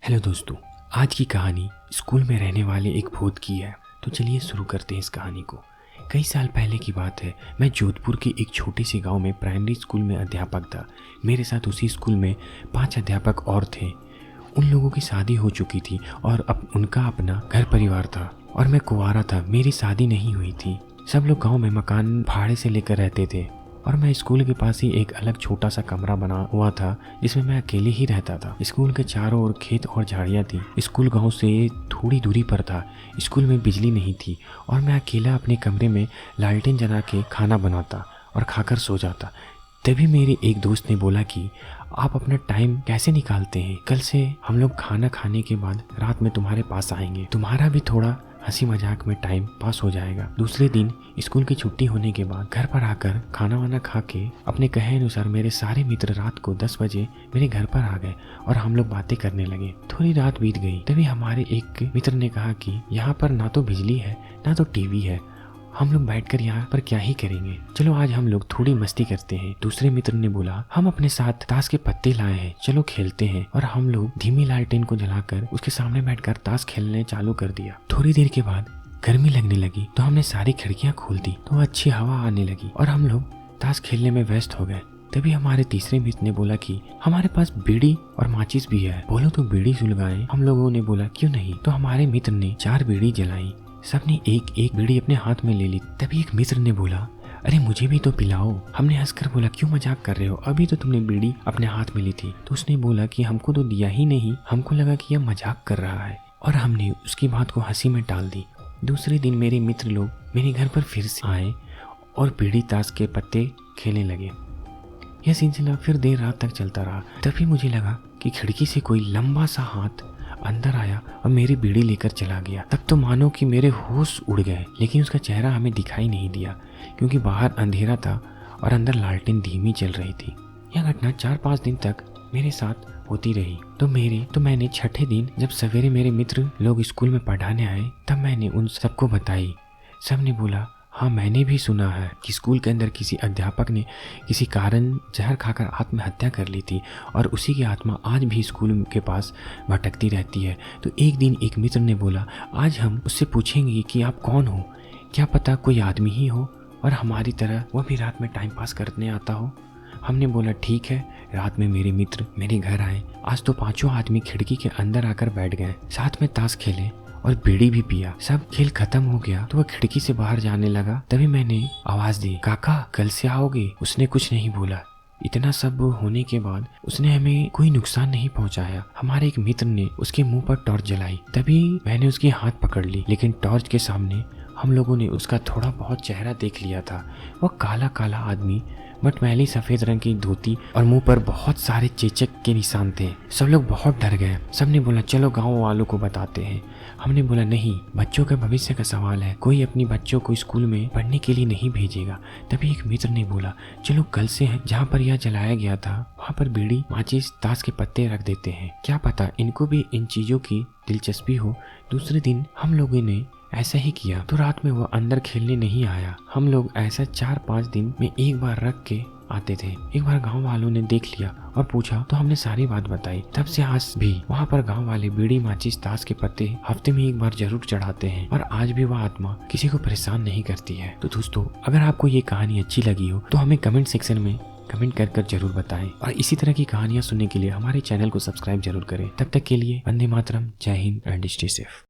Hello दोस्तों, आज की कहानी स्कूल में रहने वाले एक भूत की है। तो चलिए शुरू करते हैं इस कहानी को। कई साल पहले की बात है। मैं जोधपुर के एक छोटे से गांव में प्राइमरी स्कूल में अध्यापक था। मेरे साथ उसी स्कूल में 5 अध्यापक और थे। उन लोगों की शादी हो चुकी थी और अब उनका अपना घर परिवार था और मैं कुंवारा था। मेरी शादी नहीं हुई थी। सब लोग गाँव में मकान भाड़े से लेकर रहते थे और मैं स्कूल के पास ही एक अलग छोटा सा कमरा बना हुआ था जिसमें मैं अकेले ही रहता था। स्कूल के चारों ओर खेत और झाड़ियाँ थी। स्कूल गांव से थोड़ी दूरी पर था। स्कूल में बिजली नहीं थी और मैं अकेला अपने कमरे में लालटेन जला के खाना बनाता और खाकर सो जाता। तभी मेरे एक दोस्त ने बोला कि आप अपना टाइम कैसे निकालते हैं? कल से हम लोग खाना खाने के बाद रात में तुम्हारे पास आएंगे। तुम्हारा भी थोड़ा हंसी मजाक में टाइम पास हो जाएगा। दूसरे दिन स्कूल की छुट्टी होने के बाद घर पर आकर खाना वाना खा के अपने कहे अनुसार मेरे सारे मित्र रात को 10 बजे मेरे घर पर आ गए और हम लोग बातें करने लगे। थोड़ी रात बीत गई। तभी हमारे एक मित्र ने कहा कि यहाँ पर ना तो बिजली है ना तो टीवी है, हम लोग बैठकर यहाँ पर क्या ही करेंगे, चलो आज हम लोग थोड़ी मस्ती करते हैं। दूसरे मित्र ने बोला हम अपने साथ ताश के पत्ते लाए हैं, चलो खेलते हैं। और हम लोग धीमी लालटेन को जलाकर उसके सामने बैठकर ताश खेलने चालू कर दिया। थोड़ी देर के बाद गर्मी लगने लगी तो हमने सारी खिड़कियां खोल दी तो अच्छी हवा आने लगी और हम लोग ताश खेलने में व्यस्त हो गए। तभी हमारे तीसरे मित्र ने बोला कि हमारे पास बीड़ी और माचिस भी है, बोलो तो बीड़ी सुलगाएं। हम लोगों ने बोला क्यों नहीं। तो हमारे मित्र ने 4 बीड़ी जलाई। सबने एक एक बीड़ी अपने हाथ में ले ली। तभी एक मित्र ने बोला अरे मुझे भी तो पिलाओ। हमने हंसकर बोला क्यों मजाक कर रहे हो, अभी तो तुमने बीड़ी अपने हाथ में ली थी। तो उसने बोला कि हमको तो दिया ही नहीं, हमको लगा कि यह मजाक कर रहा है और हमने उसकी बात को हंसी में टाल दी। दूसरे दिन मेरे मित्र लोग मेरे घर पर फिर से आए और बीड़ी ताश के पत्ते खेलने लगे। यह सिलसिला फिर देर रात तक चलता रहा। तभी मुझे लगा कि खिड़की से कोई लंबा सा हाथ अंदर आया और मेरी बीड़ी लेकर चला गया। तब तो मानो कि मेरे होश उड़ गए, लेकिन उसका चेहरा हमें दिखाई नहीं दिया क्योंकि बाहर अंधेरा था और अंदर लालटेन धीमी चल रही थी। यह घटना 4-5 दिन तक मेरे साथ होती रही। तो मैंने छठे दिन जब सवेरे मेरे मित्र लोग स्कूल में पढ़ाने आए तब मैंने उन सबको बताई। सबने बोला हाँ मैंने भी सुना है कि स्कूल के अंदर किसी अध्यापक ने किसी कारण जहर खाकर आत्महत्या कर ली थी और उसी की आत्मा आज भी स्कूल के पास भटकती रहती है। तो एक दिन एक मित्र ने बोला आज हम उससे पूछेंगे कि आप कौन हो, क्या पता कोई आदमी ही हो और हमारी तरह वह भी रात में टाइम पास करने आता हो। हमने बोला ठीक है। रात में मेरे मित्र मेरे घर आए। आज तो 5 आदमी खिड़की के अंदर आकर बैठ गए, साथ में ताश खेले और बीड़ी भी पिया। सब खेल खत्म हो गया तो वह खिड़की से बाहर जाने लगा। तभी मैंने आवाज दी काका कल से आओगे। उसने कुछ नहीं बोला। इतना सब होने के बाद उसने हमें कोई नुकसान नहीं पहुंचाया। हमारे एक मित्र ने उसके मुंह पर टॉर्च जलाई। तभी मैंने उसकी हाथ पकड़ ली, लेकिन टॉर्च के सामने हम लोगों ने उसका थोड़ा बहुत चेहरा देख लिया था। वह काला काला आदमी, मटमैली सफेद रंग की धोती और मुंह पर बहुत सारे चेचक के निशान थे। सब लोग बहुत डर गए। सबने बोला चलो गांव वालों को बताते हैं। हमने बोला नहीं, बच्चों का भविष्य का सवाल है, कोई अपनी बच्चों को स्कूल में पढ़ने के लिए नहीं भेजेगा। तभी एक मित्र ने बोला चलो कल से जहाँ पर यह जलाया गया था वहाँ पर बीड़ी माचिस ताश के पत्ते रख देते हैं, क्या पता इनको भी इन चीजों की दिलचस्पी हो। दूसरे दिन हम लोगों ने ऐसा ही किया तो रात में वह अंदर खेलने नहीं आया। हम लोग ऐसा 4-5 दिन में एक बार रख के आते थे। एक बार गांव वालों ने देख लिया और पूछा तो हमने सारी बात बताई। तब से आज भी वहाँ पर गांव वाले बीड़ी माचिस ताश के पत्ते हफ्ते में एक बार जरूर चढ़ाते हैं और आज भी वह आत्मा किसी को परेशान नहीं करती है। तो दोस्तों अगर आपको ये कहानी अच्छी लगी हो तो हमें कमेंट सेक्शन में कमेंट कर जरूर बताएं और इसी तरह की कहानियां सुनने के लिए हमारे चैनल को सब्सक्राइब जरूर करें। तब तक के लिए वंदे मातरम, जय हिंद एंड स्टे सेफ।